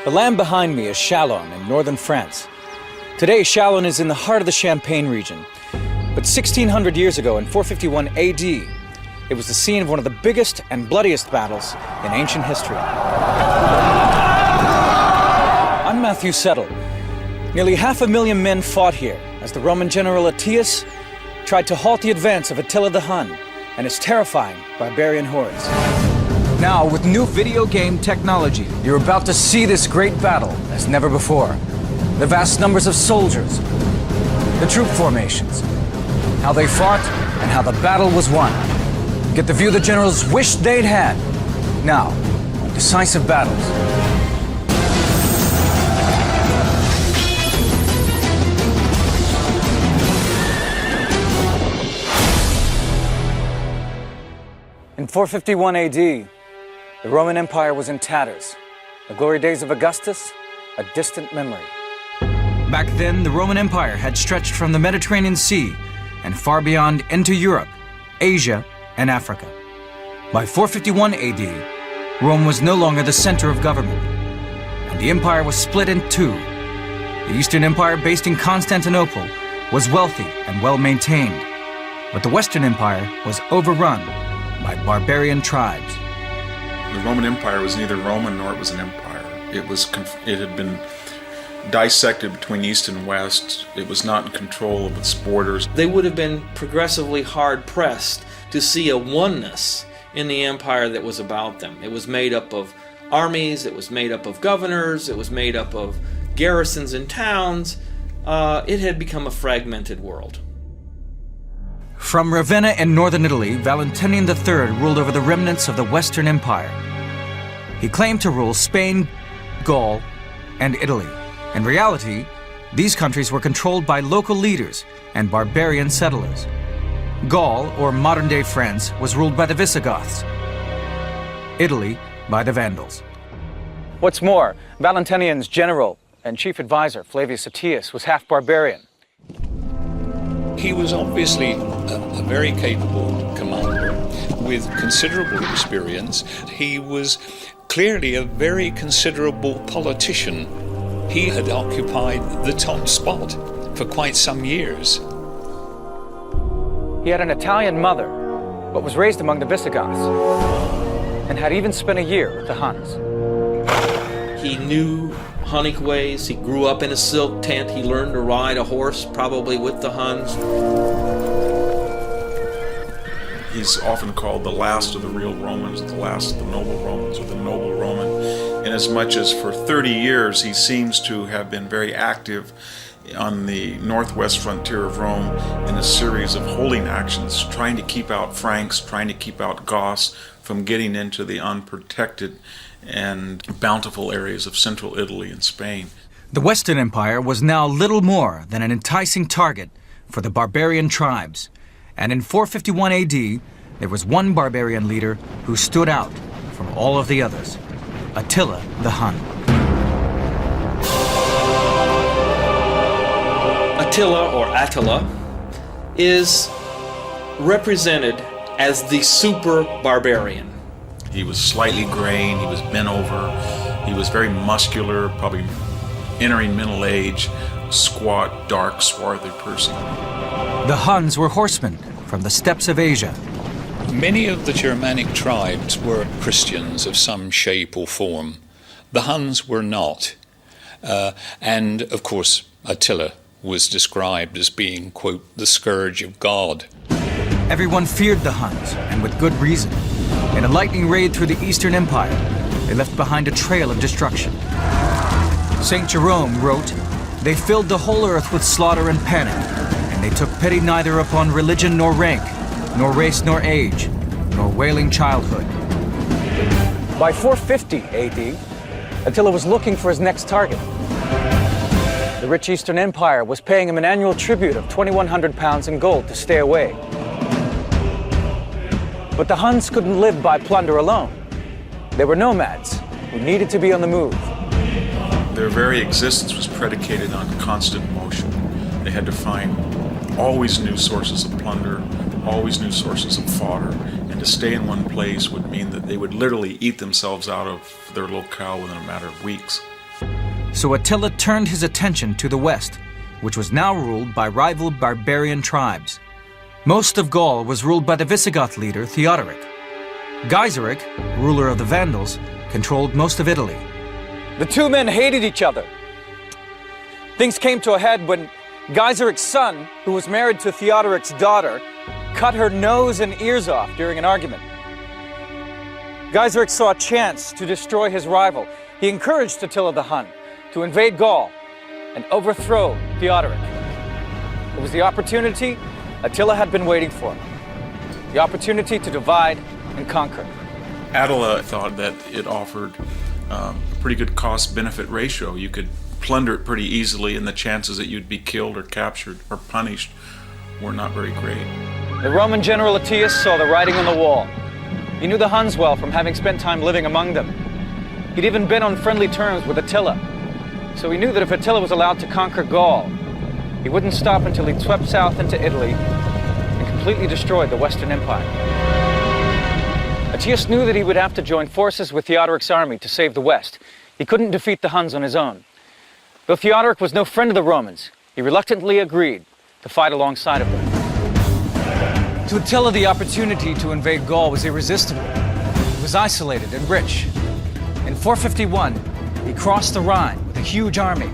The land behind me is Chalons in northern France. Today, Chalons is in the heart of the Champagne region. But 1600 years ago, in 451 AD, it was the scene of one of the biggest and bloodiest battles in ancient history. I'm Matthew Settle. Nearly 500,000 men fought here as the Roman general Aetius tried to halt the advance of Attila the Hun and his terrifying barbarian hordes. Now, with new video game technology, you're about to see this great battle as never before. The vast numbers of soldiers, the troop formations, how they fought, and how the battle was won. Get the view the generals wished they'd had. Now, on Decisive Battles. In 451 AD, the Roman Empire was in tatters. The glory days of Augustus, a distant memory. Back then, the Roman Empire had stretched from the Mediterranean Sea and far beyond into Europe, Asia, and Africa. By 451 AD, Rome was no longer the center of government, and the empire was split in two. The Eastern Empire, based in Constantinople, was wealthy and well-maintained, but the Western Empire was overrun by barbarian tribes. The Roman Empire was neither Roman nor it was an empire. It had been dissected between East and West. It was not in control of its borders. They would have been progressively hard-pressed to see a oneness in the empire that was about them. It was made up of armies, it was made up of governors, it was made up of garrisons and towns. It had become a fragmented world. From Ravenna in northern Italy, Valentinian III ruled over the remnants of the Western Empire. He claimed to rule Spain, Gaul, and Italy. In reality, these countries were controlled by local leaders and barbarian settlers. Gaul, or modern-day France, was ruled by the Visigoths. Italy by the Vandals. What's more, Valentinian's general and chief advisor, Flavius Aetius, was half barbarian. He was obviously a very capable commander with considerable experience. He was clearly a very considerable politician. He had occupied the top spot for quite some years. He had an Italian mother, but was raised among the Visigoths, and had even spent a year with the Huns. He knew Hunnic ways. He grew up in a silk tent. He learned to ride a horse, probably with the Huns. He's often called the last of the real Romans, the last of the noble Romans, or the noble Roman, inasmuch as for 30 years he seems to have been very active on the northwest frontier of Rome in a series of holding actions, trying to keep out Franks, trying to keep out Goths from getting into the unprotected and bountiful areas of central Italy and Spain. The Western Empire was now little more than an enticing target for the barbarian tribes. And in 451 AD, there was one barbarian leader who stood out from all of the others, Attila the Hun. Attila, or Attila, is represented as the super barbarian. He was slightly graying, he was bent over, he was very muscular, probably entering middle age, squat, dark, swarthy person. The Huns were horsemen from the steppes of Asia. Many of the Germanic tribes were Christians of some shape or form. The Huns were not. And, of course, Attila was described as being, quote, the scourge of God. Everyone feared the Huns, and with good reason. In a lightning raid through the Eastern Empire, they left behind a trail of destruction. St. Jerome wrote, "They filled the whole earth with slaughter and panic, and they took pity neither upon religion nor rank, nor race nor age, nor wailing childhood." By 450 AD, Attila was looking for his next target. The rich Eastern Empire was paying him an annual tribute of 2,100 pounds in gold to stay away. But the Huns couldn't live by plunder alone. They were nomads who needed to be on the move. Their very existence was predicated on constant motion. They had to find always new sources of plunder, always new sources of fodder, and to stay in one place would mean that they would literally eat themselves out of their locale within a matter of weeks. So Attila turned his attention to the west, which was now ruled by rival barbarian tribes. Most of Gaul was ruled by the Visigoth leader Theodoric. Gaiseric, ruler of the Vandals, controlled most of Italy. The two men hated each other. Things came to a head when Gaiseric's son, who was married to Theodoric's daughter, cut her nose and ears off during an argument. Gaiseric saw a chance to destroy his rival. He encouraged Attila the Hun to invade Gaul and overthrow Theodoric. It was the opportunity Attila had been waiting for. The opportunity to divide and conquer. Attila thought that it offered a pretty good cost-benefit ratio. You could plunder it pretty easily, and the chances that you'd be killed or captured or punished were not very great. The Roman general Aetius saw the writing on the wall. He knew the Huns well from having spent time living among them. He'd even been on friendly terms with Attila. So he knew that if Attila was allowed to conquer Gaul, he wouldn't stop until he'd swept south into Italy and completely destroyed the Western Empire. Aetius knew that he would have to join forces with Theodoric's army to save the West. He couldn't defeat the Huns on his own. Though Theodoric was no friend of the Romans, he reluctantly agreed to fight alongside of them. To Attila, the opportunity to invade Gaul was irresistible. It was isolated and rich. In 451, he crossed the Rhine with a huge army.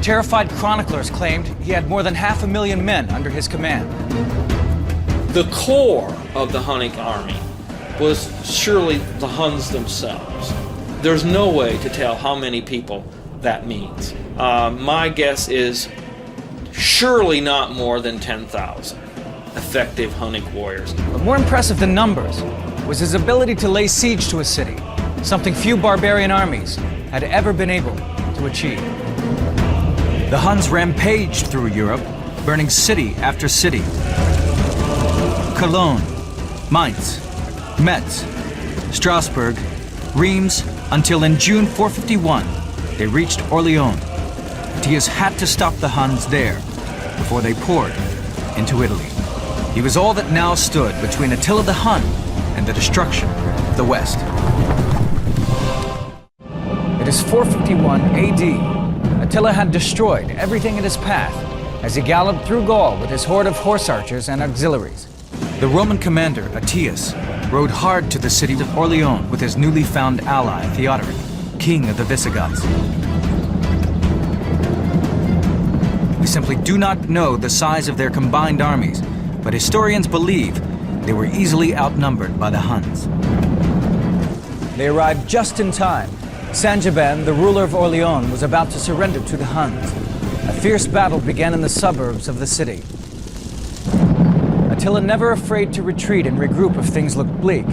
Terrified chroniclers claimed he had more than 500,000 men under his command. The core of the Hunnic army was surely the Huns themselves. There's no way to tell how many people that means. My guess is surely not more than 10,000 effective Hunnic warriors. But more impressive than numbers was his ability to lay siege to a city, something few barbarian armies had ever been able to achieve. The Huns rampaged through Europe, burning city after city. Cologne, Mainz, Metz, Strasbourg, Reims, until in June 451, they reached Orleans. Aetius had to stop the Huns there before they poured into Italy. He was all that now stood between Attila the Hun and the destruction of the West. It is 451 AD. Attila had destroyed everything in his path as he galloped through Gaul with his horde of horse archers and auxiliaries. The Roman commander, Aetius, rode hard to the city of Orleans with his newly found ally, Theodoric, king of the Visigoths. We simply do not know the size of their combined armies, but historians believe they were easily outnumbered by the Huns. They arrived just in time. Saint-Gobain, the ruler of Orleans, was about to surrender to the Huns. A fierce battle began in the suburbs of the city. Attila, never afraid to retreat and regroup if things looked bleak,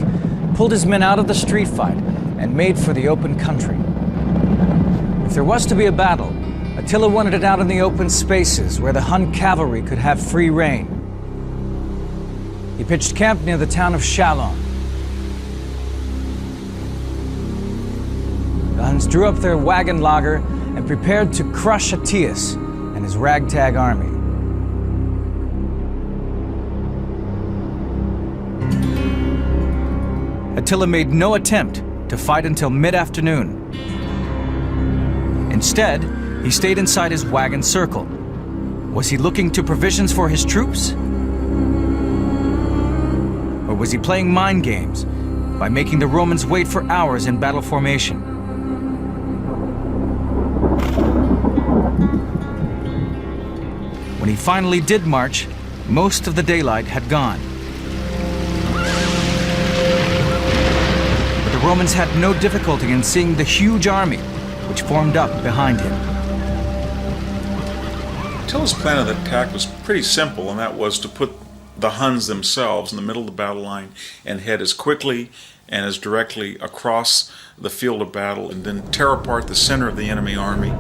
pulled his men out of the street fight and made for the open country. If there was to be a battle, Attila wanted it out in the open spaces where the Hun cavalry could have free rein. He pitched camp near the town of Chalons. The Huns drew up their wagon lager and prepared to crush Aetius and his ragtag army. Attila made no attempt to fight until mid-afternoon. Instead, he stayed inside his wagon circle. Was he looking to provisions for his troops? Or was he playing mind games by making the Romans wait for hours in battle formation? When he finally did march, most of the daylight had gone. But the Romans had no difficulty in seeing the huge army which formed up behind him. Attila's plan of attack was pretty simple, and that was to put the Huns themselves in the middle of the battle line and head as quickly and as directly across the field of battle and then tear apart the center of the enemy army.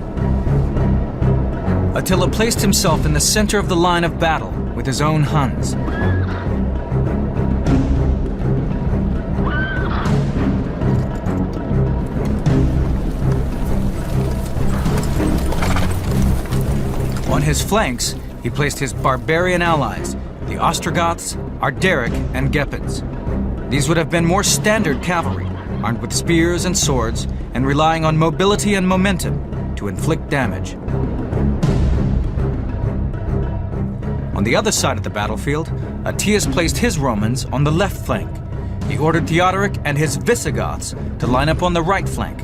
Attila placed himself in the center of the line of battle with his own Huns. On his flanks, he placed his barbarian allies, the Ostrogoths, Arderic, and Gepids. These would have been more standard cavalry, armed with spears and swords, and relying on mobility and momentum to inflict damage. On the other side of the battlefield, Aetius placed his Romans on the left flank. He ordered Theodoric and his Visigoths to line up on the right flank.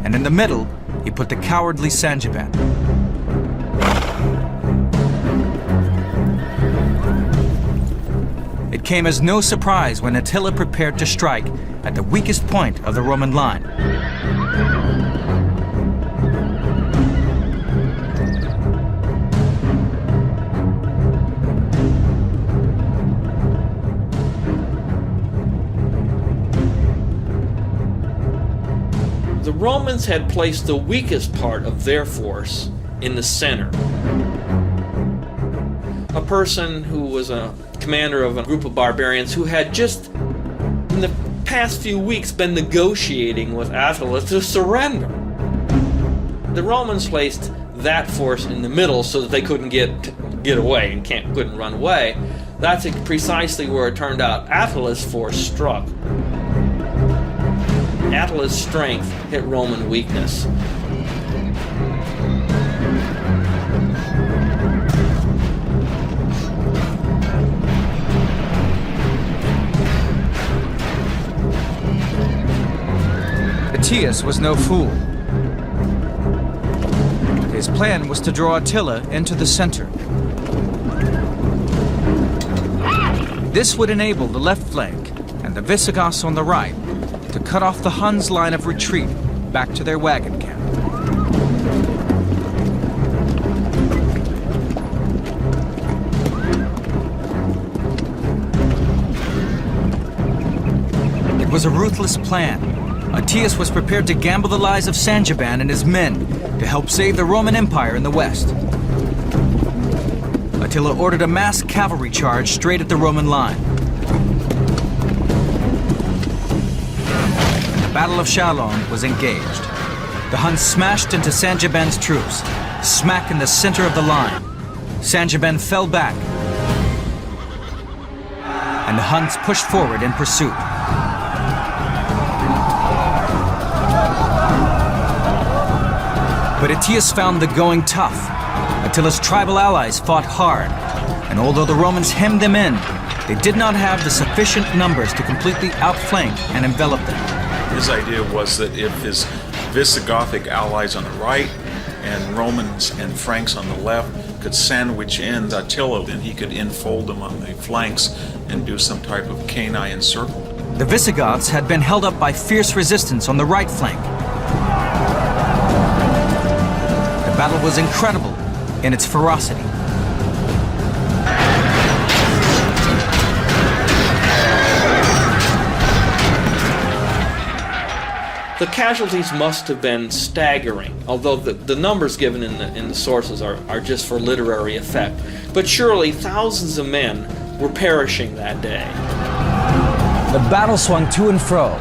And in the middle, he put the cowardly Sangiban. It came as no surprise when Attila prepared to strike at the weakest point of the Roman line. The Romans had placed the weakest part of their force in the center. A person who was a commander of a group of barbarians who had just in the past few weeks been negotiating with Attila to surrender. The Romans placed that force in the middle so that they couldn't get away and couldn't run away. That's precisely where it turned out Attila's force struck. Attila's strength hit Roman weakness. Aetius was no fool. His plan was to draw Attila into the center. This would enable the left flank and the Visigoths on the right to cut off the Huns' line of retreat back to their wagon camp. It was a ruthless plan. Aetius was prepared to gamble the lives of Sangiban and his men to help save the Roman Empire in the west. Attila ordered a mass cavalry charge straight at the Roman line. The Battle of Chalons was engaged. The Huns smashed into Sangiban's troops, smack in the center of the line. Sangiban fell back, and the Huns pushed forward in pursuit. But Aetius found the going tough. Attila's tribal allies fought hard, and although the Romans hemmed them in, they did not have the sufficient numbers to completely outflank and envelop them. His idea was that if his Visigothic allies on the right and Romans and Franks on the left could sandwich in Attila, then he could enfold them on the flanks and do some type of canine circle. The Visigoths had been held up by fierce resistance on the right flank. The battle was incredible in its ferocity. The casualties must have been staggering, although the numbers given in the sources are just for literary effect. But surely thousands of men were perishing that day. The battle swung to and fro.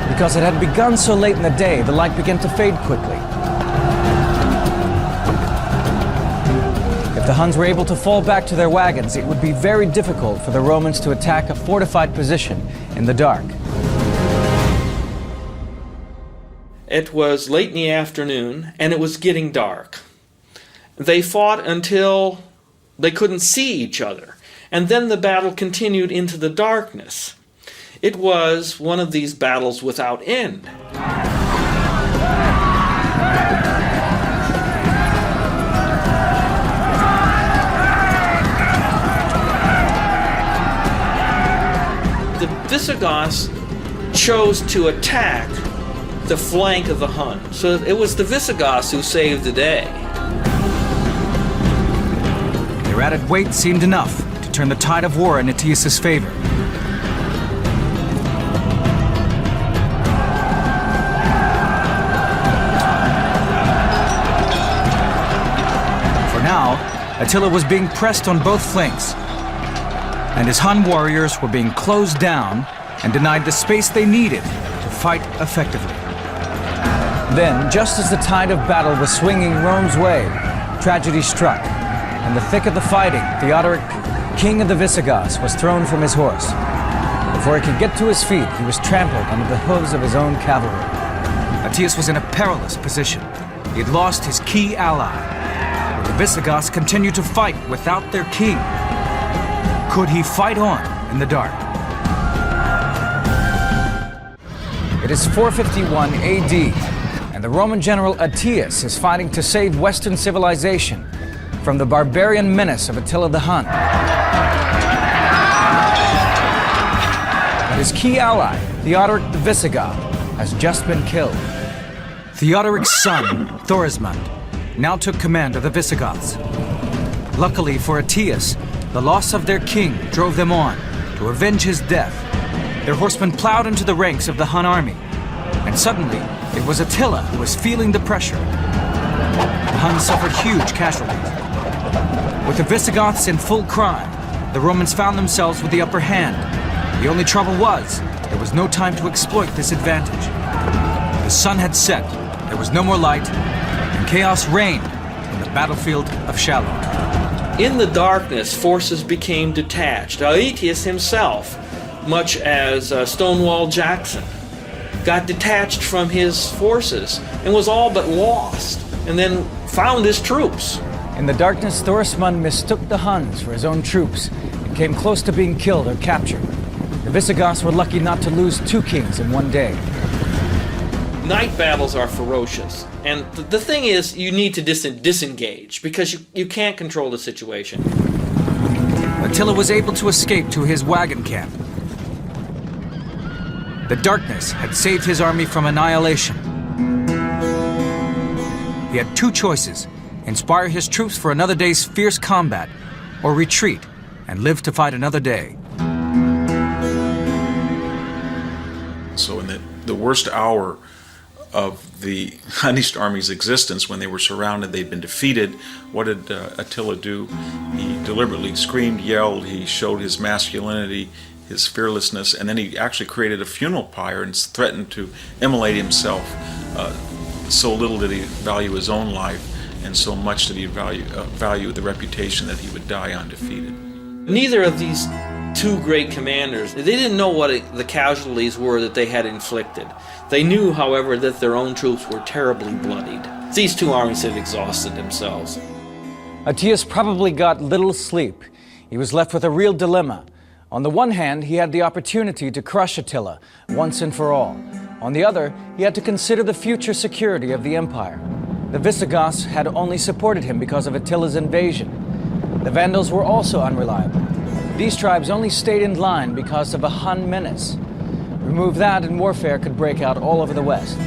Because it had begun so late in the day, the light began to fade quickly. If the Huns were able to fall back to their wagons, it would be very difficult for the Romans to attack a fortified position in the dark. It was late in the afternoon, and it was getting dark. They fought until they couldn't see each other, and then the battle continued into the darkness. It was one of these battles without end. The Visigoths chose to attack the flank of the Huns. So it was the Visigoths who saved the day. Their added weight seemed enough to turn the tide of war in Aetius' favor. For now, Attila was being pressed on both flanks, and his Hun warriors were being closed down and denied the space they needed to fight effectively. Then, just as the tide of battle was swinging Rome's way, tragedy struck. In the thick of the fighting, Theodoric, king of the Visigoths, was thrown from his horse. Before he could get to his feet, he was trampled under the hooves of his own cavalry. Aetius was in a perilous position. He had lost his key ally. But the Visigoths continued to fight without their king. Could he fight on in the dark? It is 451 AD, and the Roman general Aetius is fighting to save Western civilization from the barbarian menace of Attila the Hun. But his key ally, Theodoric the Visigoth, has just been killed. Theodoric's son, Thorismund, now took command of the Visigoths. Luckily for Aetius, the loss of their king drove them on to avenge his death. Their horsemen plowed into the ranks of the Hun army, and suddenly it was Attila who was feeling the pressure. The Huns suffered huge casualties. With the Visigoths in full cry, the Romans found themselves with the upper hand. The only trouble was, there was no time to exploit this advantage. The sun had set, there was no more light, and chaos reigned in the battlefield of Chalons. In the darkness, forces became detached. Aetius himself, much as Stonewall Jackson, got detached from his forces and was all but lost, and then found his troops. In the darkness, Thorismund mistook the Huns for his own troops and came close to being killed or captured. The Visigoths were lucky not to lose two kings in one day. Night battles are ferocious, and the thing is, you need to disengage because you can't control the situation. Attila was able to escape to his wagon camp. The darkness had saved his army from annihilation. He had two choices: inspire his troops for another day's fierce combat, or retreat and live to fight another day. So in the worst hour of the Hunnish army's existence, when they were surrounded, they'd been defeated, what did Attila do? He deliberately screamed, yelled, he showed his masculinity, his fearlessness, and then he actually created a funeral pyre and threatened to immolate himself. So little did he value his own life, and so much did he value the reputation that he would die undefeated. Neither of these two great commanders, they didn't know what the casualties were that they had inflicted. They knew, however, that their own troops were terribly bloodied. These two armies had exhausted themselves. Aetius probably got little sleep. He was left with a real dilemma. On the one hand, he had the opportunity to crush Attila once and for all. On the other, he had to consider the future security of the empire. The Visigoths had only supported him because of Attila's invasion. The Vandals were also unreliable. These tribes only stayed in line because of a Hun menace. Remove that and warfare could break out all over the West.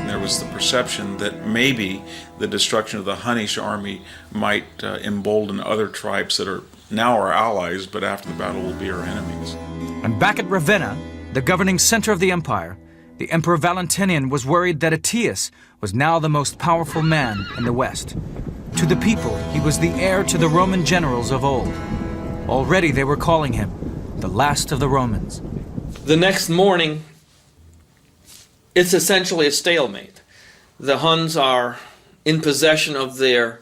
There was the perception that maybe the destruction of the Hunnish army might embolden other tribes that are now our allies, but after the battle will be our enemies. And back at Ravenna, the governing center of the empire, the Emperor Valentinian was worried that Aetius was now the most powerful man in the West. To the people, he was the heir to the Roman generals of old. Already they were calling him the last of the Romans. The next morning, it's essentially a stalemate. The Huns are in possession of their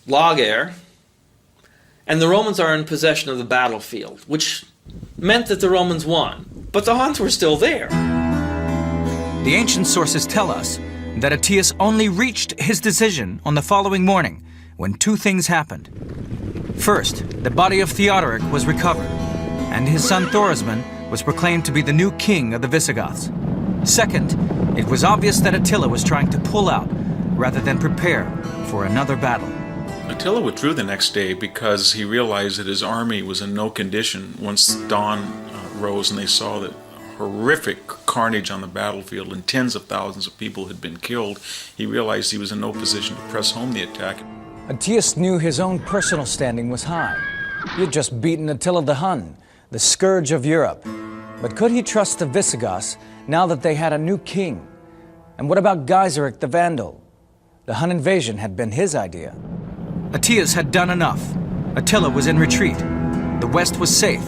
lager, and the Romans are in possession of the battlefield, which meant that the Romans won. But the Huns were still there. The ancient sources tell us that Aetius only reached his decision on the following morning, when two things happened. First, the body of Theodoric was recovered, and his son Thorismund was proclaimed to be the new king of the Visigoths. Second, it was obvious that Attila was trying to pull out rather than prepare for another battle. Attila withdrew the next day because he realized that his army was in no condition. Once dawn rose and they saw that horrific carnage on the battlefield and tens of thousands of people had been killed, he realized he was in no position to press home the attack. Aetius knew his own personal standing was high. He had just beaten Attila the Hun, the scourge of Europe. But could he trust the Visigoths now that they had a new king? And what about Gaiseric the Vandal? The Hun invasion had been his idea. Aetius had done enough. Attila was in retreat. The West was safe.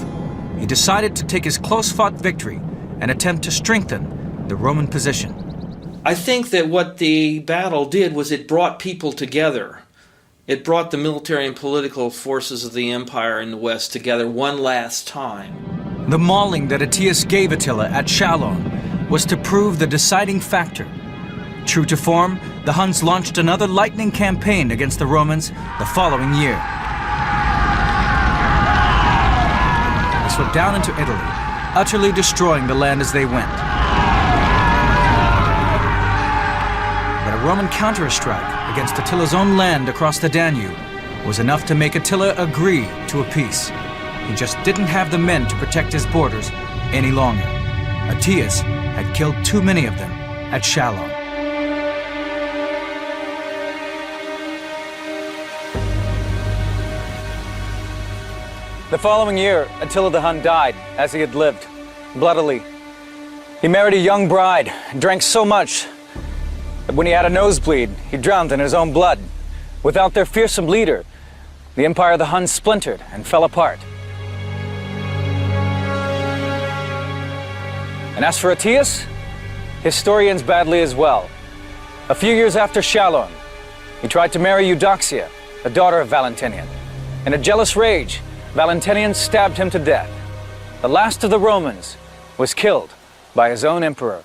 He decided to take his close-fought victory and attempt to strengthen the Roman position. I think that what the battle did was it brought people together. It brought the military and political forces of the empire in the West together one last time. The mauling that Aetius gave Attila at Chalons was to prove the deciding factor. True to form, the Huns launched another lightning campaign against the Romans the following year. They swept down into Italy, utterly destroying the land as they went. But a Roman counter-strike against Attila's own land across the Danube was enough to make Attila agree to a peace. He just didn't have the men to protect his borders any longer. Aetius had killed too many of them at Chalons. The following year, Attila the Hun died as he had lived, bloodily. He married a young bride and drank so much that when he had a nosebleed, he drowned in his own blood. Without their fearsome leader, the empire of the Huns splintered and fell apart. And as for Aetius, his story ends badly as well. A few years after Chalons, he tried to marry Eudoxia, the daughter of Valentinian. In a jealous rage, Valentinian stabbed him to death. The last of the Romans was killed by his own emperor.